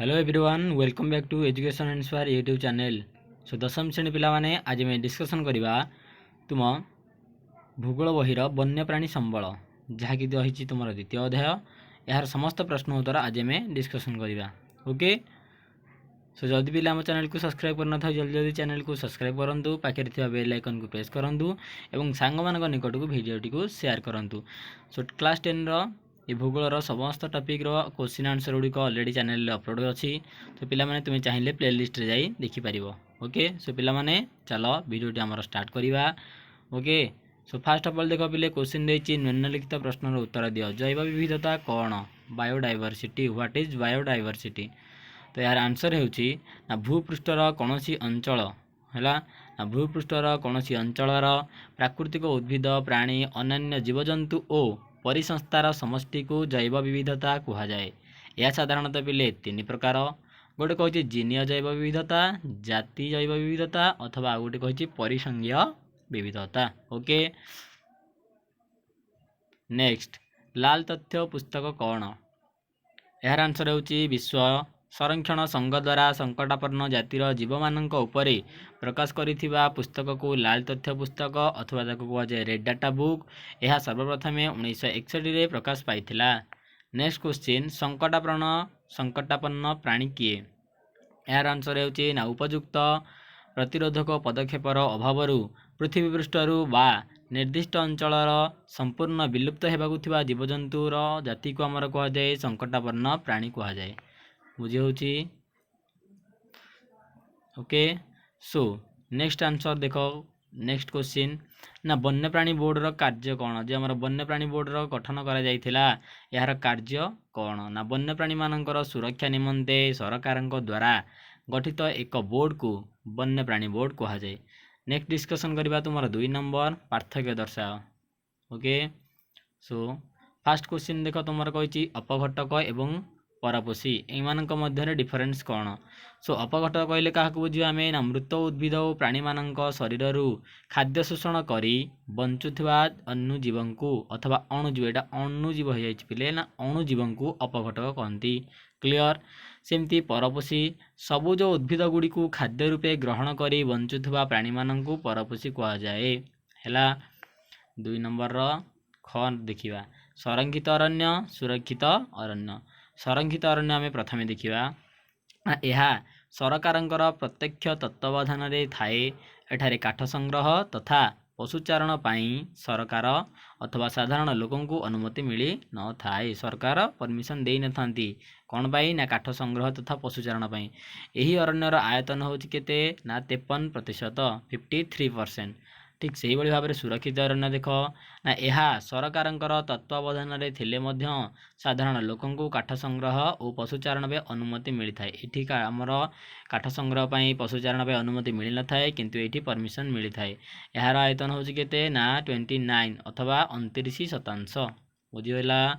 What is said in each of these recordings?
Hello everyone welcome back to education inspire YouTube channel. So दशम श्रेणी पिला माने आज मैं डिस्कशन करवा तुम भूगोल बहिर वन्यप्राणी संबल जहाँकि रही तुम द्वितीय अध्याय यार समस्त प्रश्न उत्तर आज मैं डिस्कशन करवा। ओके सो जदि पिला आम चैनल को सब्सक्राइब करना था जल्दी जल्दी चैनल को सब्सक्राइब करूँ, पाखे बेल आइकन को प्रेस करूँ और सांग मान निकट को भिडियोटी को शेयर करूँ। सो क्लास 10 ये भूगोलर समस्त टॉपिक रो क्वेश्चन आंसर गुड़िक ऑलरेडी चैनल अपलोड अच्छी, तो पिला माने तुम्हें चाहिए प्लेलिस्ट रे जाई देखि परिबो। ओके सो पिला माने चलो वीडियोटी आमर स्टार्ट करवा। Okay so fast of all देखो पिले क्वेश्चन देछि निम्नलिखित प्रश्नर उत्तर दियो। जैव विविधता कौन? बायोडायवर्सिटी। What is biodiversity? तो यार आंसर होछि ना भूपृष्ठर कौनसी अंचल हैला ना भूपृष्ठर कौनसी अंचलर प्राकृतिक उद्भिद प्राणी अन्य जीवजंतु ओ परिसंस्थार समष्टि को जैव विविधता कहा जाए। यह साधारणतः पिले तीन प्रकार। गोटे कहछि जीनीय जैव विविधता, जाति जैव विविधता अथवा गोटे कहछि परिसंघीय विविधता। ओके नेक्स्ट लाल तथ्य पुस्तक कौन? यार आंसर होछि विश्व संरक्षण संघ द्वारा संकटापन्न जातिर जीव मानक उपरे प्रकाश करिथिबा पुस्तक को लाल तथ्य पुस्तक अथवा ताको कहा जाए रेड डाटा बुक। यह सर्वप्रथम 1961 रे प्रकाश पाइथिला। नेक्स्ट क्वेश्चन संकटापन्न प्राणी किए? यार आंसर होछि ना उपयुक्त प्रतिरोधक पदक्षेपर अभावरु पृथ्वी पृष्ठरु बा निर्दिष्ट अंचलर संपूर्ण विलुप्त हेबाकु थिबा जीवजंतुर जाति को आमर कहा जाए संकटापन्न प्राणी कहा जाए। बुझी होछि। ओके सो नेक्स्ट आंसर देखो नेक्स्ट क्वेश्चन ना वन्यप्राणी बोर्ड रो कार्य कौन? जे हमर वन्यप्राणी बोर्ड रो गठन करा जाइथिला यार कार्य कौन? ना वन्यप्राणी मानकर सुरक्षा निमंते सरकारक द्वारा गठित एक बोर्ड को वन्यप्राणी बोर्ड कहा जाए। नेक्स्ट डिस्कशन करबा तुमर 2 नंबर पार्थक्य दर्शाओ। ओके सो फर्स्ट क्वेश्चन देखो तुमर कहिछि अपघटक एवं परापोषी एमानक मध्य डिफरेन्स कौन? सो अपघटक कहले क्या बुझे आम ना मृत उद्भिद और प्राणी मानक शरीर खाद्य शोषण करी बंचुवा अणुजीव को अथवा अणुजीव यहाँ अणुजीव हो जाए ना अणुजीव को अपघटक कहती। क्लियर सेमती परापोषी सबुज उद्भिद गुड़ी को खाद्य रूपे ग्रहण करी बंचुवा प्राणी मानक परापोषी कह जाए। है 2 नंबर ख देखा संरक्षित अरण्य सुरक्षित अरण्य। संरक्षित अरण्य आम प्रथम देखा यह सरकारंकर प्रत्यक्ष तत्वावधान रे थाए। एठारे काठ संग्रह तथा पशुचारण पाई सरकार अथवा साधारण लोकों को अनुमति मिली न थाए। सरकार परमिशन दे न थांती कौन पाई ना काठ संग्रह तथा पशुचारण पाई। यही अरण्यर आयतन होछि केते ना 53% 53%। ठीक से ही भाव में सुरक्षित अरण्य देख ना यह सरकारंकर तत्वावधान रे थिले मध्य साधारण लोकों को काठ संग्रह और पशुचारण पे अनुमति मिलता है। ये आमर काठ संग्रह पर पशुचारण पे अनुमति मिल न थाए किंतु ये परमिशन मिलता है। यार आयतन होछि केते ना 29 अथवा 29%। बुझीगला।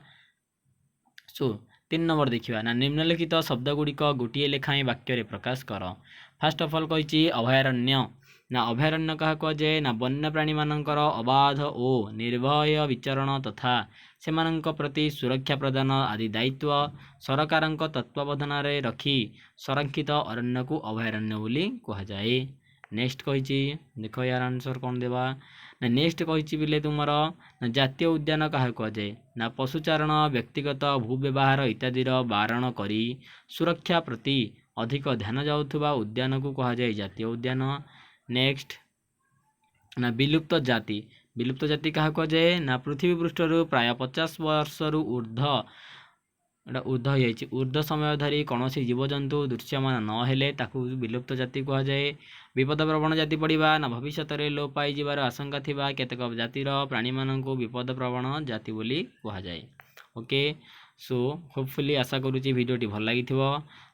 सो 3 नंबर देखा ना निम्नलिखित शब्द गुड़िक गोटे लेखाएं वाक्य प्रकाश कर। फास्ट ऑफ ऑल कही अभयारण्य ना अभयारण्य क्या कह जाए ना वन्यप्राणी मानकर अबाध और निर्भय विचरण तथा सेमानंक प्रति सुरक्षा प्रदान आदि दायित्व सरकारंक तत्वावधान रे रखी संरक्षित अरण्य को अभयारण्य बोली कह जाए। नेक्स्ट कही देख यार आंसर कौन देवा ना नेक्स्ट कही बिले तुमर ना जातीय उद्यान क्या कह जाए ना पशुचारण व्यक्तिगत भूव्यवहार इत्यादि बारण करी सुरक्षा प्रति अधिक ध्यान जाउथुबा उद्यान को कह जाए जातीय उद्यान। नेक्स्ट ना विलुप्त जाति। विलुप्त जाति क्या कह जाए ना पृथ्वी पृष्ठर प्राय 50 वर्ष ऊर्ध्व समय धरी कौन जीवजंतु दृश्यमान न हेले ताकू विलुप्त जाति कह जाए। विपद प्रवण जाति पड़ा ना भविष्य लोप पाई जीवार आशंका थिबा केतक जातिर प्राणी मानक विपद प्रवण जाति बोली कह जाए। ओके सो होपफुली आशा करुँची भिडियोटी भल लगी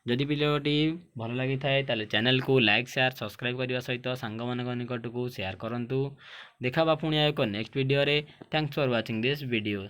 जदि भिडियोटी भल लगी थाए ताले चैनल को लाइक शेयर सब्सक्राइब करने सहित सांग मानक निकट को शेयर करंतु। देखा पुणी एक नेक्स्ट वीडियो रे। Thanks for watching this video.